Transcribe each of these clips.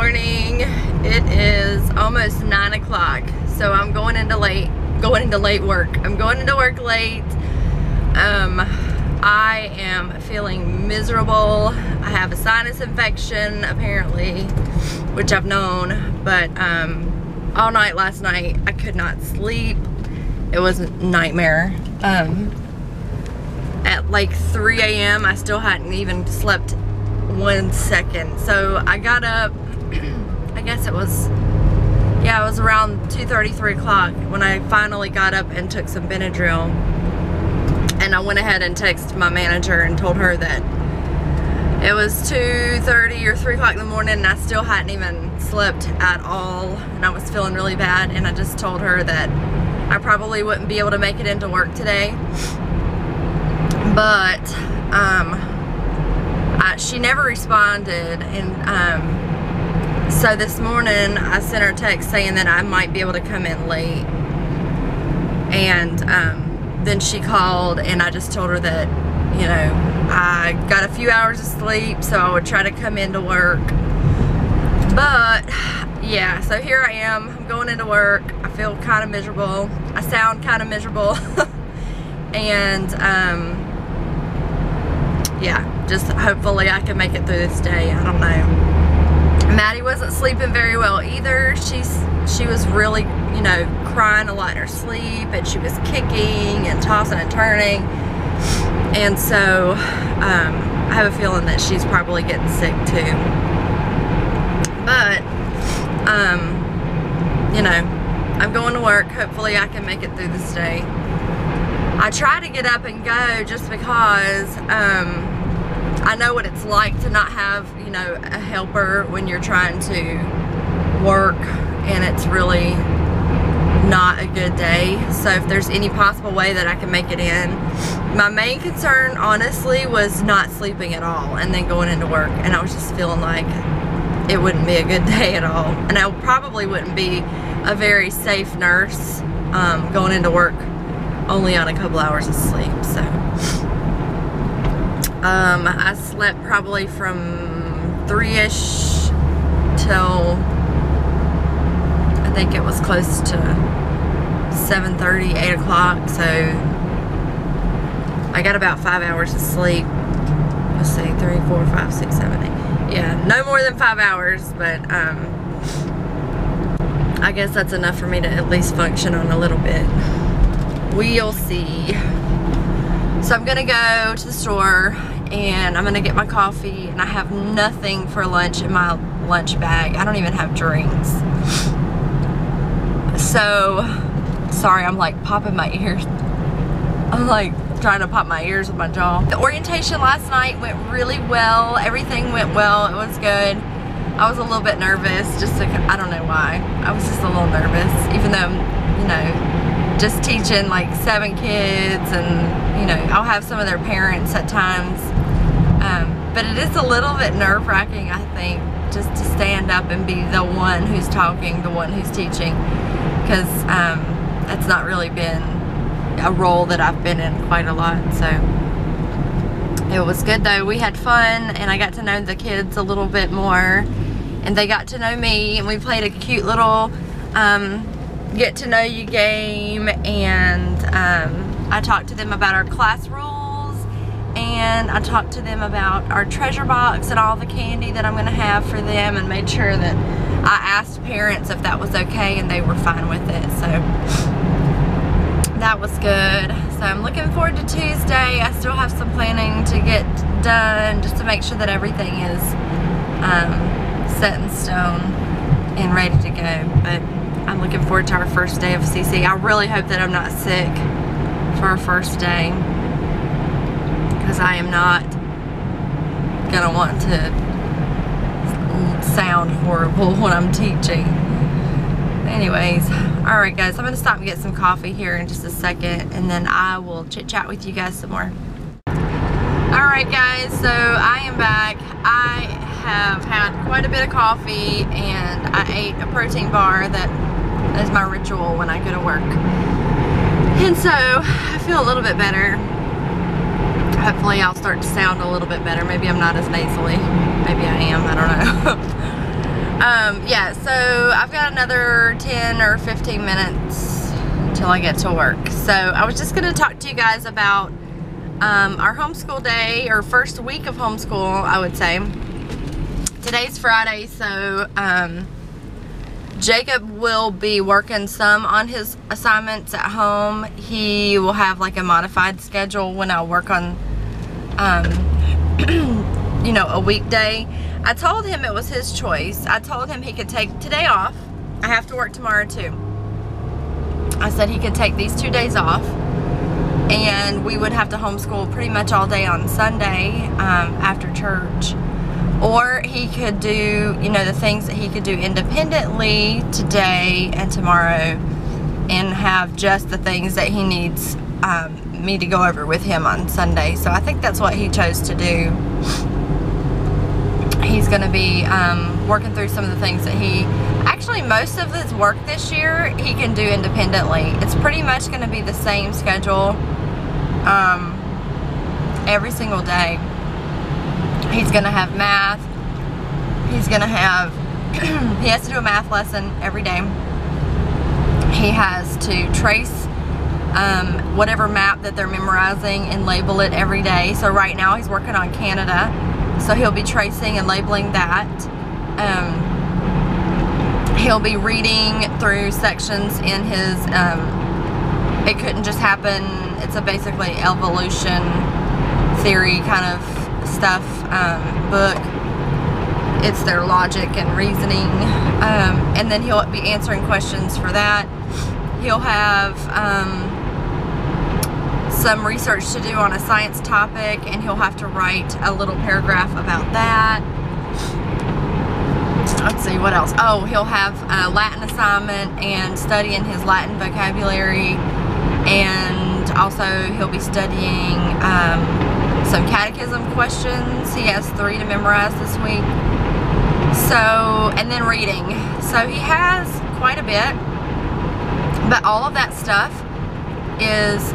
morning. It is almost 9 o'clock, so I'm going into late work. I'm going into work late. I am feeling miserable. I have a sinus infection apparently, which I've known, but all night last night I could not sleep. It was a nightmare. At like 3 a.m. I still hadn't even slept 1 second. So I got up, I guess it was around 2:30, 3 o'clock when I finally got up and took some Benadryl. And I went ahead and texted my manager and told her that it was 2:30 or 3 o'clock in the morning and I still hadn't even slept at all. And I was feeling really bad, and I just told her that I probably wouldn't be able to make it into work today. But she never responded, and so this morning I sent her a text saying that I might be able to come in late, and then she called, and I just told her that, you know, I got a few hours of sleep, so I would try to come into work. But yeah, so here I am. I'm going into work. I feel kind of miserable. I sound kind of miserable. And yeah, just hopefully I can make it through this day. I don't know. Maddie wasn't sleeping very well either. She was really, you know, crying a lot in her sleep, and she was kicking and tossing and turning. And so I have a feeling that she's probably getting sick too. But you know, I'm going to work. Hopefully I can make it through this day. I try to get up and go just because I know what it's like to not have, you know, a helper when you're trying to work, and it's really not a good day. So if there's any possible way that I can make it in. My main concern honestly was not sleeping at all and then going into work, and I was just feeling like it wouldn't be a good day at all, and I probably wouldn't be a very safe nurse going into work only on a couple hours of sleep. So I slept probably from 3-ish till I think it was close to 7:30, 8 o'clock. So I got about 5 hours of sleep. Let's see, 3, 4, 5, 6, 7, 8. Yeah, no more than 5 hours, but I guess that's enough for me to at least function on a little bit. We'll see. So I'm gonna go to the store and I'm gonna get my coffee, and I have nothing for lunch in my lunch bag. I don't even have drinks. So, sorry, I'm like popping my ears. I'm like trying to pop my ears with my jaw. The orientation last night went really well. Everything went well. It was good. I was a little bit nervous, I don't know why. I was just a little nervous, even though, you know, just teaching like 7 kids, and you know, I'll have some of their parents at times, but it is a little bit nerve-wracking, I think, just to stand up and be the one who's talking, the one who's teaching, because that's not really been a role that I've been in quite a lot. So it was good though. We had fun, and I got to know the kids a little bit more, and they got to know me, and we played a cute little get to know you game, and I talked to them about our class rules, and I talked to them about our treasure box and all the candy that I'm gonna have for them, and made sure that I asked parents if that was okay, and they were fine with it. So that was good. So I'm looking forward to Tuesday. I still have some planning to get done just to make sure that everything is set in stone and ready to go. But I'm looking forward to our first day of CC. I really hope that I'm not sick for our first day, because I am not gonna want to sound horrible when I'm teaching. Anyways, alright guys, I'm gonna stop and get some coffee here in just a second, and then I will chit chat with you guys some more. Alright guys, so I am back. I have had quite a bit of coffee, and I ate a protein bar that is my ritual when I go to work. And so I feel a little bit better. Hopefully I'll start to sound a little bit better. Maybe I'm not as nasally. Maybe I am, I don't know. Yeah, so I've got another 10 or 15 minutes till I get to work. So I was just gonna talk to you guys about our homeschool day, or first week of homeschool, I would say. Today's Friday, so Jacob will be working some on his assignments at home. He will have like a modified schedule when I work on, you know, a weekday. I told him it was his choice. I told him he could take today off. I have to work tomorrow too. I said he could take these 2 days off, and we would have to homeschool pretty much all day on Sunday after church. Or he could do, you know, the things that he could do independently today and tomorrow, and have just the things that he needs me to go over with him on Sunday. So I think that's what he chose to do. He's going to be working through some of the things that actually most of his work this year he can do independently. It's pretty much going to be the same schedule every single day. He's going to have math. He's going to have, he has to do a math lesson every day. He has to trace whatever map that they're memorizing and label it every day. So right now he's working on Canada. So he'll be tracing and labeling that. He'll be reading through sections in his, It Couldn't Just Happen. It's a basically evolution theory kind of stuff book. It's their logic and reasoning, and then he'll be answering questions for that. He'll have some research to do on a science topic, and he'll have to write a little paragraph about that. Let's see, what else? Oh, he'll have a Latin assignment and studying his Latin vocabulary, and also he'll be studying some catechism questions. He has 3 to memorize this week. So, and then reading. So he has quite a bit, but all of that stuff is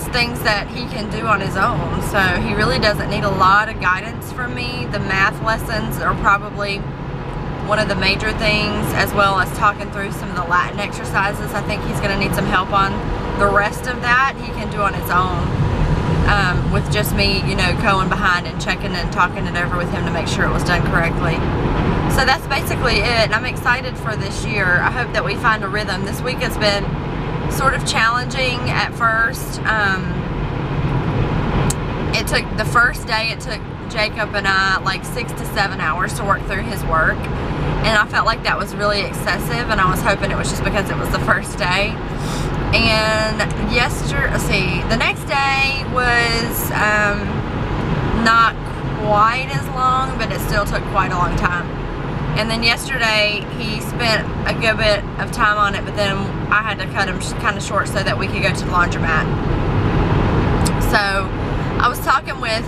things that he can do on his own. So he really doesn't need a lot of guidance from me. The math lessons are probably one of the major things, as well as talking through some of the Latin exercises. I think he's going to need some help on. The rest of that he can do on his own, with just me, you know, going behind and checking and talking it over with him to make sure it was done correctly. So that's basically it. I'm excited for this year. I hope that we find a rhythm. This week has been sort of challenging at first. It took, the first day, it took Jacob and I like 6 to 7 hours to work through his work, and I felt like that was really excessive, and I was hoping it was just because it was the first day. And yesterday, let's see, the next day was not quite as long, but it still took quite a long time. And then yesterday he spent a good bit of time on it, but then I had to cut him kind of short so that we could go to the laundromat. So I was talking with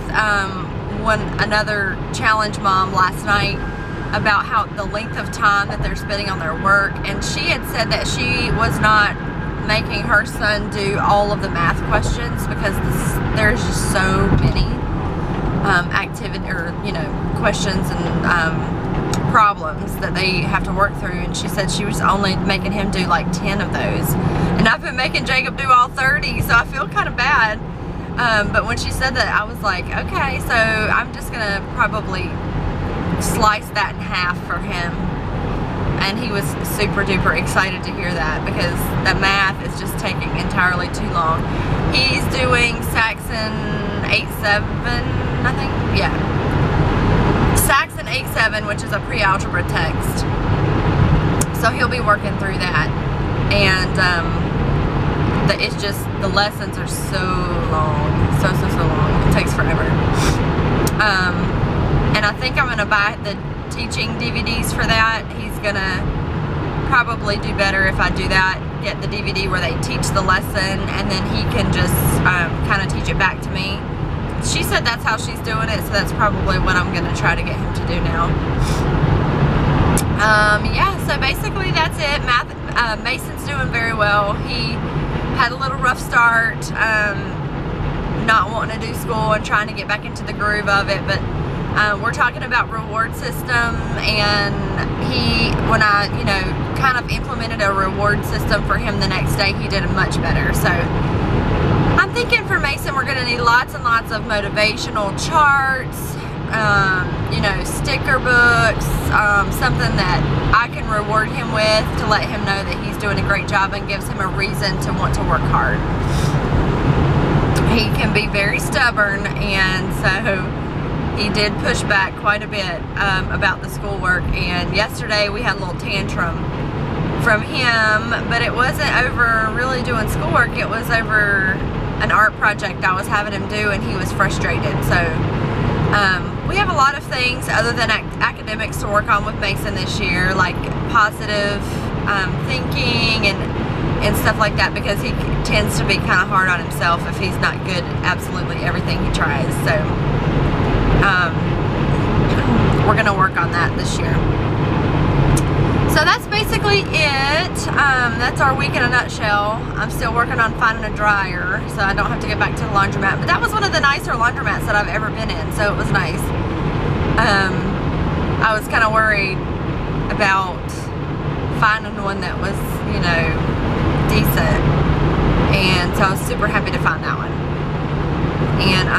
another challenge mom last night about how the length of time that they're spending on their work, and she had said that she was not making her son do all of the math questions because there's just so many activity, or you know, questions and problems that they have to work through, and she said she was only making him do like 10 of those, and I've been making Jacob do all 30, so I feel kind of bad. But when she said that, I was like, okay, so I'm just gonna probably slice that in half for him. And he was super duper excited to hear that, because the math is just taking entirely too long. He's doing Saxon 8-7, I think, yeah. Saxon 8-7, which is a pre-algebra text. So he'll be working through that. And it's just, the lessons are so long, so long. It takes forever. And I think I'm gonna buy the teaching DVDs for that. He's gonna probably do better if I do that, get the DVD where they teach the lesson, and then he can just kind of teach it back to me. She said that's how she's doing it, so that's probably what I'm gonna try to get him to do now. Yeah, so basically that's it. Mason's doing very well. He had a little rough start, not wanting to do school and trying to get back into the groove of it, but We're talking about reward system, and when I, you know, kind of implemented a reward system for him the next day, he did much better. So I'm thinking for Mason, we're gonna need lots and lots of motivational charts, you know, sticker books, something that I can reward him with to let him know that he's doing a great job and gives him a reason to want to work hard. He can be very stubborn, and so he did push back quite a bit about the schoolwork, and yesterday we had a little tantrum from him, but it wasn't over really doing schoolwork, it was over an art project I was having him do, and he was frustrated. So we have a lot of things other than academics to work on with Mason this year, like positive thinking and stuff like that, because he tends to be kind of hard on himself if he's not good at absolutely everything he tries. So we're gonna work on that this year. So that's basically it. That's our week in a nutshell. I'm still working on finding a dryer, so I don't have to get back to the laundromat. But that was one of the nicer laundromats that I've ever been in, so it was nice. I was kind of worried about finding one that was, you know, decent, and so I was super happy to find that one. And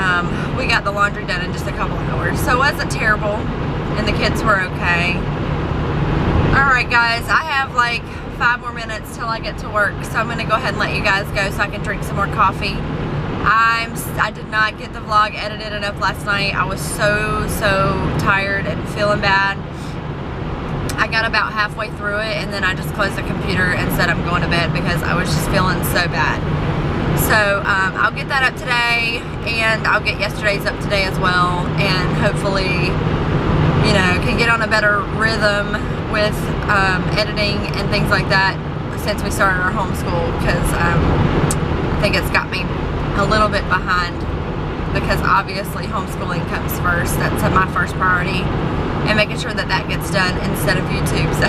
we got the laundry done in just a couple of hours, so it wasn't terrible, and the kids were okay. Alright guys, I have like 5 more minutes till I get to work, so I'm going to go ahead and let you guys go so I can drink some more coffee. I did not get the vlog edited enough last night. I was so tired and feeling bad. I got about halfway through it, and then I just closed the computer and said I'm going to bed because I was just feeling so bad. So I'll get that up today, and I'll get yesterday's up today as well, and hopefully, you know, can get on a better rhythm with editing and things like that since we started our homeschool, because I think it's got me a little bit behind, because obviously homeschooling comes first. That's my first priority, and making sure that that gets done instead of YouTube. So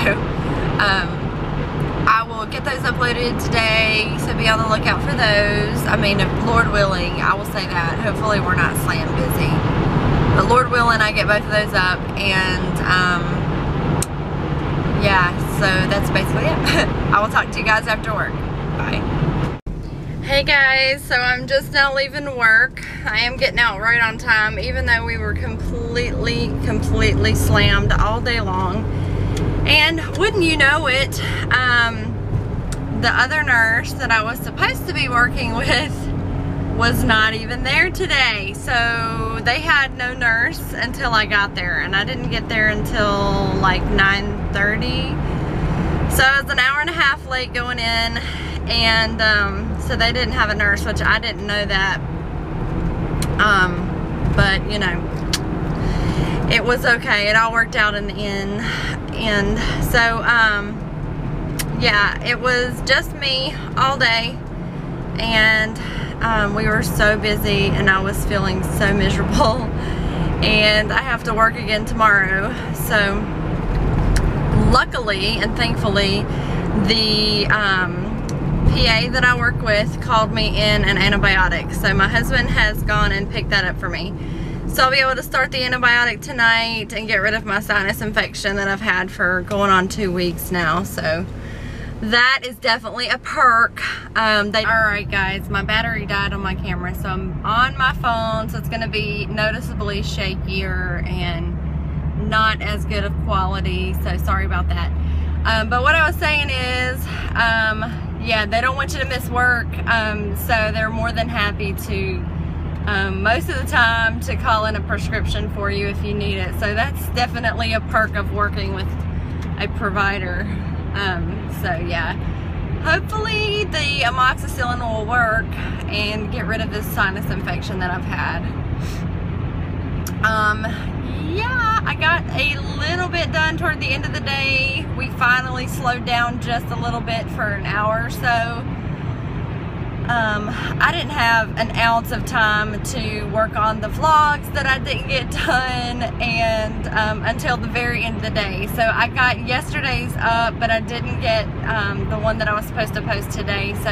I will get those uploaded today, so be on the lookout for those. I mean, if Lord willing, I will say that. Hopefully we're not slam busy, but Lord willing, I get both of those up, and yeah, so that's basically it. I will talk to you guys after work. Bye. Hey guys, so I'm just now leaving work. I am getting out right on time, even though we were completely slammed all day long. And wouldn't you know it, the other nurse that I was supposed to be working with was not even there today. So they had no nurse until I got there, and I didn't get there until like 9:30. So I was an hour and a half late going in, and so they didn't have a nurse, which I didn't know that. But you know, it was okay. It all worked out in the end. And so yeah, it was just me all day, and we were so busy, and I was feeling so miserable, and I have to work again tomorrow. So luckily and thankfully, the PA that I work with called me in an antibiotic, so my husband has gone and picked that up for me. So I'll be able to start the antibiotic tonight and get rid of my sinus infection that I've had for going on 2 weeks now. So that is definitely a perk. Alright guys, my battery died on my camera, so I'm on my phone, so it's going to be noticeably shakier and not as good of quality, so sorry about that. But what I was saying is, yeah, they don't want you to miss work, so they're more than happy to, most of the time, to call in a prescription for you if you need it. So that's definitely a perk of working with a provider. So yeah, hopefully the amoxicillin will work and get rid of this sinus infection that I've had. Yeah, I got a little bit done toward the end of the day. We finally slowed down just a little bit for an hour or so. I didn't have an ounce of time to work on the vlogs that I didn't get done, and until the very end of the day. So I got yesterday's up, but I didn't get the one that I was supposed to post today. So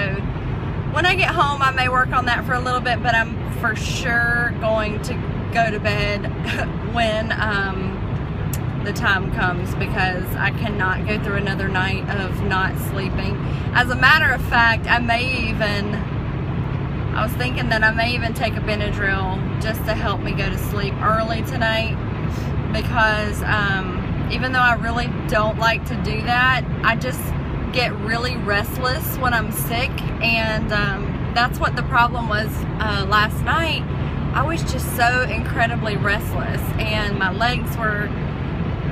when I get home, I may work on that for a little bit, but I'm for sure going to go to bed when the time comes, because I cannot go through another night of not sleeping. As a matter of fact, I was thinking that I may even take a Benadryl just to help me go to sleep early tonight, because even though I really don't like to do that, I just get really restless when I'm sick, and that's what the problem was last night. I was just so incredibly restless, and my legs were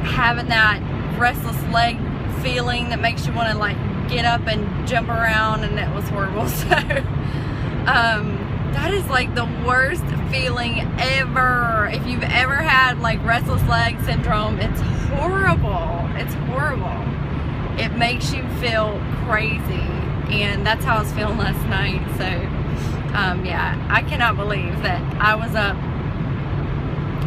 having that restless leg feeling that makes you want to like get up and jump around, and it was horrible. So that is like the worst feeling ever. If you've ever had like restless leg syndrome, it's horrible. It's horrible. It makes you feel crazy, and that's how I was feeling last night. So yeah, I cannot believe that I was up.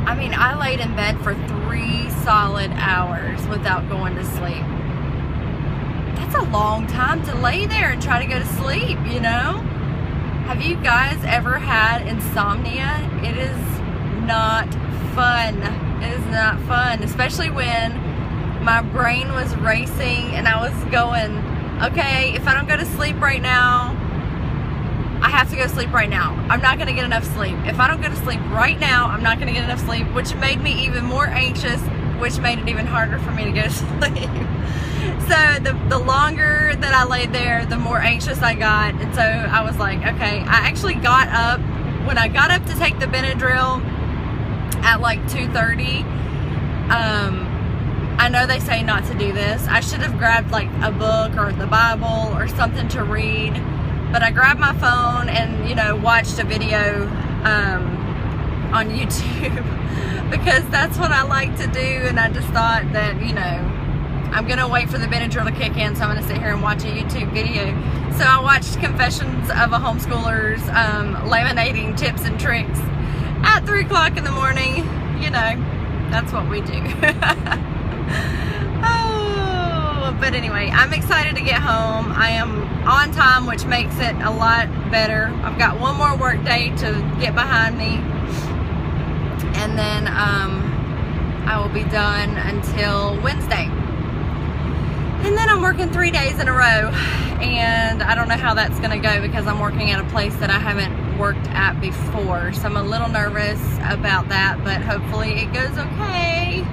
I mean, I laid in bed for 3 solid hours without going to sleep. That's a long time to lay there and try to go to sleep, you know? Have you guys ever had insomnia? It is not fun. It is not fun, especially when my brain was racing and I was going, okay, if I don't go to sleep right now, I have to go to sleep right now. I'm not going to get enough sleep. If I don't go to sleep right now, I'm not going to get enough sleep, which made me even more anxious, which made it even harder for me to go to sleep. So the longer that I laid there, the more anxious I got. And so I was like, okay, I actually got up. When I got up to take the Benadryl at like 2:30, I know they say not to do this. I should have grabbed like a book or the Bible or something to read. But I grabbed my phone and, you know, watched a video on YouTube because that's what I like to do. And I just thought that, you know, I'm going to wait for the Benadryl to kick in, so I'm going to sit here and watch a YouTube video. So I watched Confessions of a Homeschooler's laminating tips and tricks at 3 o'clock in the morning. You know, that's what we do. Oh, but anyway, I'm excited to get home. I am on time, which makes it a lot better. I've got one more work day to get behind me, and then I will be done until Wednesday. And then I'm working 3 days in a row, and I don't know how that's gonna go because I'm working at a place that I haven't worked at before. So I'm a little nervous about that, but hopefully it goes okay.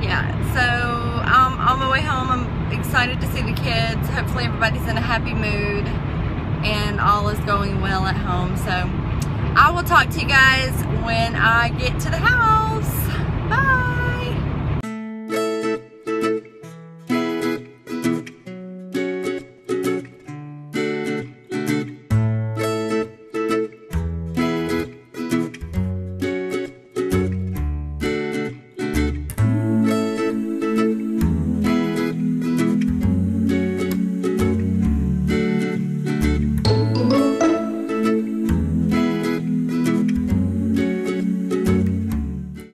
Yeah, so on my way home, I'm excited to see the kids. Hopefully everybody's in a happy mood and all is going well at home. So I will talk to you guys when I get to the house. Bye.